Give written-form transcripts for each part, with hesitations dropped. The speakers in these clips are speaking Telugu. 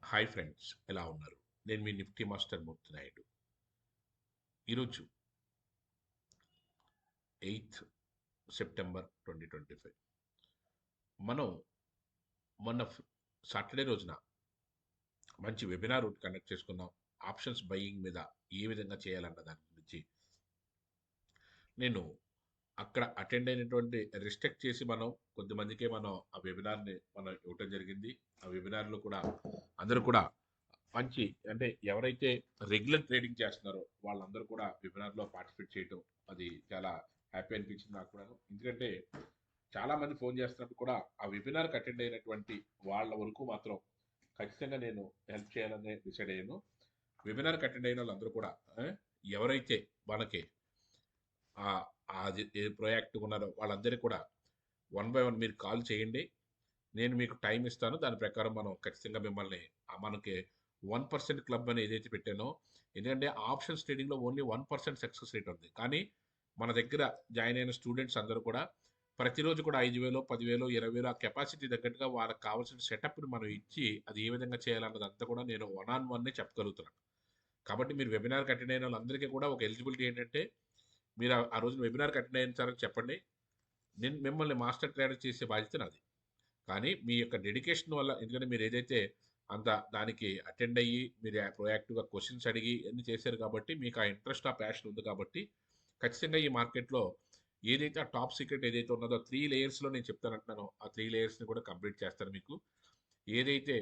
హాయ్ ఫ్రెండ్స్, ఎలా ఉన్నారు? నేను మీ నిఫ్టీ మాస్టర్ మూర్తి నాయుడు. ఈరోజు 8 సెప్టెంబర్ 2025. మనం మొన్న సాటర్డే రోజున మంచి వెబినార్ ఒకటి కండక్ట్ చేసుకున్నాం. ఆప్షన్స్ బయింగ్ మీద ఏ విధంగా చేయాలన్న దాని గురించి నేను అక్కడ అటెండ్ అయినటువంటి రిస్ట్రిక్ట్ చేసి మనం కొద్దిమందికే మనం ఆ వెబినార్ని మనం ఇవ్వటం జరిగింది. ఆ వెబినార్లో కూడా అందరూ కూడా మంచి అంటే ఎవరైతే రెగ్యులర్ ట్రేడింగ్ చేస్తున్నారో వాళ్ళందరూ కూడా వెబినార్లో పార్టిసిపేట్ చేయటం అది చాలా హ్యాపీ అనిపించింది నాకు కూడా. ఎందుకంటే చాలా మంది ఫోన్ చేస్తున్నప్పుడు కూడా ఆ వెబినార్కి అటెండ్ అయినటువంటి వాళ్ళ వరకు మాత్రం ఖచ్చితంగా నేను హెల్ప్ చేయాలని డిసైడ్ అయ్యాను. వెబినార్కి అటెండ్ అయిన వాళ్ళందరూ కూడా ఎవరైతే మనకి అది ప్రొయాక్టివ్ ఉన్నారో వాళ్ళందరికీ కూడా వన్ బై వన్ మీరు కాల్ చేయండి. నేను మీకు టైం ఇస్తాను. దాని ప్రకారం మనం ఖచ్చితంగా మిమ్మల్ని మనకి 1% క్లబ్ అని ఏదైతే పెట్టానో, ఎందుకంటే ఆప్షన్స్ ట్రేడింగ్‌లో ఓన్లీ 1% సక్సెస్ రేట్ ఉంది. కానీ మన దగ్గర జాయిన్ అయిన స్టూడెంట్స్ అందరూ కూడా ప్రతిరోజు కూడా 5,000, 10,000, 20,000 ఆ కెపాసిటీ తగ్గట్టుగా వాళ్ళకి కావాల్సిన సెటప్‌ని మనం ఇచ్చి అది ఏ విధంగా చేయాలన్నదంతా కూడా నేను వన్ ఆన్ వన్నే చెప్పగలుగుతున్నాను. కాబట్టి మీరు వెబినార్‌కి అటెండ్ అయిన వాళ్ళందరికీ కూడా ఒక ఎలిజిబిలిటీ ఏంటంటే మీరు ఆ రోజున వెబినార్‌కి అటెండ్ అయిన చెప్పండి. నేను మిమ్మల్ని మాస్టర్ ట్రేడర్ చేసే బాధ్యత నాది. కానీ మీ యొక్క డెడికేషన్ వల్ల ఎందుకంటే మీరు ఏదైతే అంత దానికి అటెండ్ అయ్యి మీరు ప్రొయాక్టివ్‌గా క్వెషన్స్ అడిగి అన్నీ చేశారు కాబట్టి మీకు ఆ ఇంట్రెస్ట్, ఆ ప్యాషన్ ఉంది కాబట్టి ఖచ్చితంగా ఈ మార్కెట్‌లో ఏదైతే ఆ టాప్ సీక్రెట్ ఏదైతే ఉన్నదో 3 లేయర్స్‌లో నేను చెప్తానంటున్నానో ఆ 3 లేయర్స్‌ని కూడా కంప్లీట్ చేస్తాను మీకు. ఏదైతే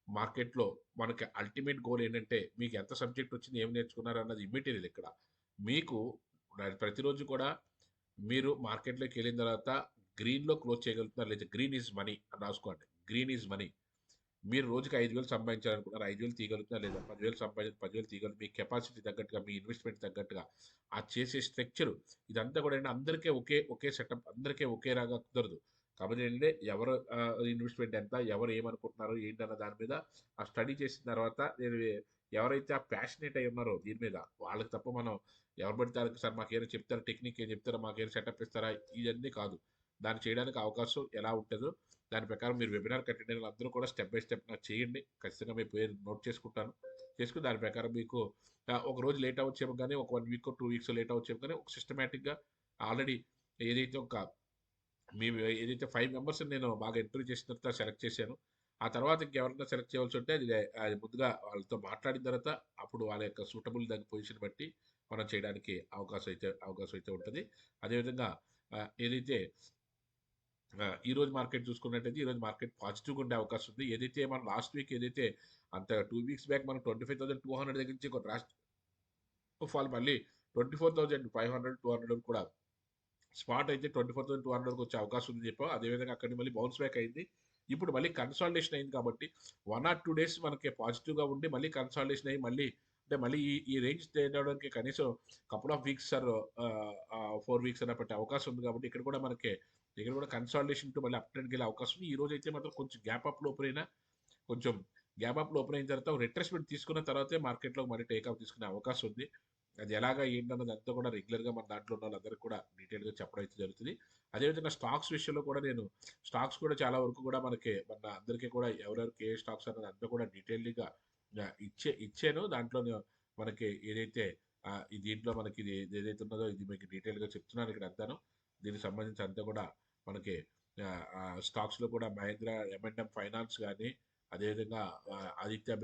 మార్కెట్‌లో మనకి అల్టిమేట్ గోల్ ఏంటంటే మీకు ఎంత సబ్జెక్ట్ వచ్చింది, ఏమి నేర్చుకున్నారు అన్నది ఇమ్మెటీరియల్ ఇక్కడ. మీకు ప్రతిరోజు కూడా మీరు మార్కెట్‌లోకి వెళ్ళిన తర్వాత గ్రీన్‌లో క్లోజ్ చేయగలుగుతున్నారు. లేదా గ్రీన్ ఈజ్ మనీ అని రాసుకోండి. Green is money. మీరు రోజుకి 5,000 సంపాదించాలనుకున్నారు. 5,000 తీయగలుగుతున్నారు లేదా 10,000 10,000 తీయగలరు. మీ కెపాసిటీ తగ్గట్టుగా, మీ ఇన్వెస్ట్‌మెంట్ తగ్గట్టుగా ఆ చేసే స్ట్రక్చర్ ఇదంతా కూడా ఏంటంటే అందరికీ ఒకే సెటప్ అందరికీ ఒకేలాగా కుదరదు. కాబట్టి ఏంటంటే ఎవరు ఇన్వెస్ట్‌మెంట్ ఎంత, ఎవరు ఏమనుకుంటున్నారు, ఏంటన్న దాని మీద ఆ స్టడీ చేసిన తర్వాత నేను ఎవరైతే ఆ ప్యాషనేట్ అయి ఉన్నారో దీని మీద వాళ్ళకి తప్ప మనం ఎవరు పడితే వాళ్ళకి సార్ మాకేమైనా చెప్తారా, టెక్నిక్ ఏం చెప్తారా, మాకేమైనా సెటప్ ఇస్తారా, ఇవన్నీ కాదు. దాన్ని చేయడానికి అవకాశం ఎలా ఉంటుందో దాని ప్రకారం మీరు వెబినార్ అటెండ్ అయిన అందరూ కూడా స్టెప్ బై స్టెప్ నాకు చేయండి. ఖచ్చితంగా మీ పేరు నోట్ చేసుకుంటాను. చేసుకుని దాని ప్రకారం మీకు ఒక రోజు లేట్ అవ్వచ్చేమో కానీ, ఒక 1 వీక్, 2 వీక్స్ లేట్ అవ్వచ్చేమో కానీ, ఒక సిస్టమాటిక్‌గా ఆల్రెడీ ఏదైతే మేము ఏదైతే 5 మెంబర్స్‌ని నేను బాగా ఇంటర్వ్యూ చేసిన తర్వాత సెలెక్ట్ చేశాను. ఆ తర్వాత ఇంకెవరైనా సెలెక్ట్ చేయవలసి ఉంటే అది ముందుగా వాళ్ళతో మాట్లాడిన తర్వాత అప్పుడు వాళ్ళ యొక్క సూటబుల్ దాని పొజిషన్ బట్టి మనం చేయడానికి అవకాశం అయితే ఉంటది. అదేవిధంగా ఏదైతే ఈరోజు మార్కెట్ చూసుకున్నట్టయితే ఈరోజు మార్కెట్ పాజిటివ్‌గా ఉండే అవకాశం ఉంది. ఏదైతే మనం లాస్ట్ వీక్ ఏదైతే అంత 2 వీక్స్ బ్యాక్ మనం 25,200 దగ్గర నుంచి ఒక ఫాల్ మళ్ళీ 24,500, 200 కూడా స్పాట్ అయితే 24,200కి వచ్చే అవకాశం ఉందని చెప్పాం. అదేవిధంగా అక్కడి నుంచి మళ్ళీ బౌన్స్ బ్యాక్ అయింది. ఇప్పుడు మళ్ళీ కన్సాలిడేషన్ అయింది కాబట్టి 1 ఆర్ 2 డేస్ మనకి పాజిటివ్‌గా ఉండి మళ్ళీ కన్సాలిడేషన్ అయ్యి మళ్ళీ అంటే మళ్ళీ ఈ రేంజ్ ట్రేడ్ అవ్వడానికి కనీసం couple of weeks or 4 weeks అన్నా పట్టే అవకాశం ఉంది కాబట్టి ఇక్కడ కూడా కన్సాలిడేషన్ టు మళ్ళీ అప్ ట్రెండ్‌కెళ్ళే అవకాశం ఉంది. ఈ రోజైతే మాత్రం కొంచెం గ్యాప్ అప్‌లో ఓపెన్ అయినా కొంచెం గ్యాప్ అప్‌లో ఓపెన్ అయిన తర్వాత రిట్రేస్‌మెంట్ తీసుకున్న తర్వాతే మార్కెట్‌లో మళ్ళీ టేక్ ఆఫ్ తీసుకునే అవకాశం ఉంది. అది ఎలాగా ఏంటన్నది అంతా కూడా రెగ్యులర్‌గా మన దాంట్లో ఉన్న వాళ్ళందరికీ కూడా డీటెయిల్‌గా చెప్పడం అయితే జరుగుతది. అదేవిధంగా స్టాక్స్ విషయంలో కూడా నేను స్టాక్స్ కూడా చాలా వరకు కూడా మన అందరికీ కూడా ఎవరెవరికి ఏ స్టాక్స్ అన్నది అంతా కూడా డీటెయిల్డ్‌గా ఇచ్చాను. దాంట్లోనే మనకి ఏదైతే ఈ దీంట్లో మనకి ఇది ఏదైతే ఉన్నదో ఇది మీకు డీటెయిల్‌గా చెప్తున్నాను ఇక్కడ అంతాను. దీనికి సంబంధించి అంతా కూడా మనకి స్టాక్స్‌లో కూడా మహేంద్ర ఎమ్&ఎం ఫైనాన్స్ గాని, అదేవిధంగా Aditya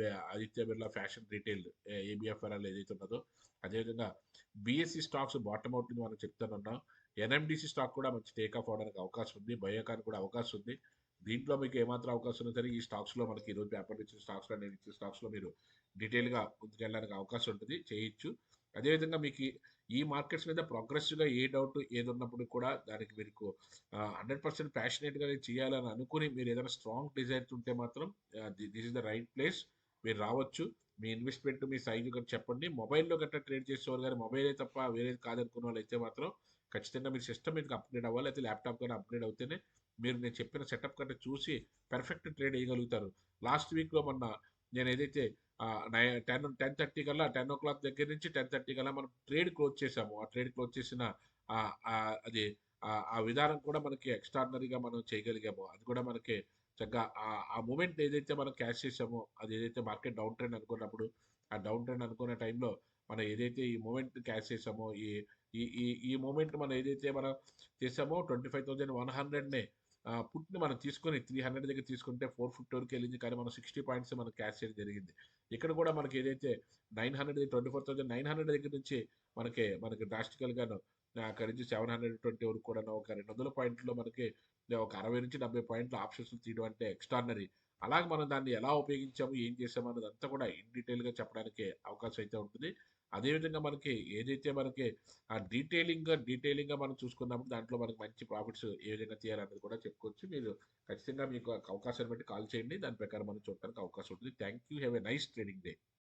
Birla fashion retail ABFRL ఏదైతే ఉన్నదో, అదేవిధంగా బీఎస్సీ స్టాక్స్ బాటమ్ అవుట్ అని మనం చెప్తానున్నాం. ఎన్ఎండిసి స్టాక్ కూడా మంచి టేక్ ఆఫ్ అవడానికి అవకాశం ఉంది. బయోకాన్ కూడా అవకాశం ఉంది. దీంట్లో మీకు ఏమాత్రం అవకాశం ఉన్నా సరే ఈ స్టాక్స్‌లో మనకి ఈరోజు పేపర్‌లో ఇచ్చిన స్టాక్స్‌లో నేను ఇచ్చిన స్టాక్స్‌లో మీరు డీటెయిల్‌గా ముందుకెళ్ళడానికి అవకాశం ఉంటుంది. చేయొచ్చు. అదేవిధంగా మీకు ఈ మార్కెట్స్ మీద ప్రోగ్రెసివ్‌గా ఏ డౌట్ ఏదున్నప్పుడు కూడా దానికి మీకు 100% ప్యాషనేట్‌గా నేను చేయాలని అనుకుని మీరు ఏదైనా స్ట్రాంగ్ డిజైర్స్ ఉంటే మాత్రం this is the right place. మీరు రావచ్చు. మీ ఇన్వెస్ట్‌మెంట్ మీ సైజ్ గట్టా చెప్పండి. మొబైల్‌లో గట్టా ట్రేడ్ చేసేవాళ్ళు గాని మొబైలే తప్ప వేరేది కాదనుకున్న వాళ్ళైతే మాత్రం ఖచ్చితంగా మీరు సిస్టమ్ మీదకి అప్‌గ్రేడ్ అవ్వాలి. అయితే ల్యాప్‌టాప్ గాని అప్‌గ్రేడ్ అవుతేనే మీరు నేను చెప్పిన సెటప్ గట్టా చూసి పర్ఫెక్ట్ ట్రేడ్ ఎయగలుగుతారు. లాస్ట్ వీక్‌లో మొన్న నేనేదైతే ఆహ్, నై 10:30 కల్లా 10:00 దగ్గర నుంచి 10:30 కల్లా మనం ట్రేడ్ క్లోజ్ చేసాము. ఆ ట్రేడ్ క్లోజ్ చేసిన అది ఆ విధానం కూడా మనకి ఎక్స్ట్రార్డినరీగా మనం చేయగలిగాము. అది కూడా మనకి చక్కగా ఆ మూమెంట్ ఏదైతే మనం క్యాష్ చేసామో, అది ఏదైతే మార్కెట్ డౌన్ ట్రెండ్ అనుకున్నప్పుడు, ఆ డౌన్ ట్రెండ్ అనుకున్న టైంలో మనం ఏదైతే ఈ మూమెంట్ క్యాష్ చేసామో, ఈ ఈ ఈ ఈ మూమెంట్ మనం ఏదైతే మనం చేసామో 25,100నే పుట్‌ని మనం తీసుకొని 300 దగ్గర తీసుకుంటే 450 వరకు వెళ్ళింది. కానీ మనం 60 పాయింట్స్ మనం క్యాష్ చేయడం జరిగింది. ఇక్కడ కూడా మనకి ఏదైతే 900 24,900 దగ్గర నుంచి మనకి డ్రాస్టికల్‌గాను అక్కడి నుంచి 720 వరకు కూడాను ఒక 200 పాయింట్‌లో మనకి ఒక 60-70 పాయింట్ల ఆప్షన్స్ తీయడం అంటే ఎక్స్ట్రార్డినరీ. అలాగే మనం దాన్ని ఎలా ఉపయోగించాము, ఏం చేసాము అన్నదంతా కూడా ఇన్ డీటెయిల్‌గా చెప్పడానికి అవకాశం అయితే ఉంటుంది. అదేవిధంగా మనకి ఏదైతే మనకి డీటెయిలింగ్‌గా మనం చూసుకున్నప్పుడు దాంట్లో మనకి మంచి ప్రాఫిట్స్ ఏ విధంగా తీయాలనేది కూడా చెప్పుకోవచ్చు. మీరు ఖచ్చితంగా మీకు అవకాశాన్ని బట్టి కాల్ చేయండి. దాని ప్రకారం మనం చూడడానికి అవకాశం ఉంటుంది. Thank you. Have a nice trading day.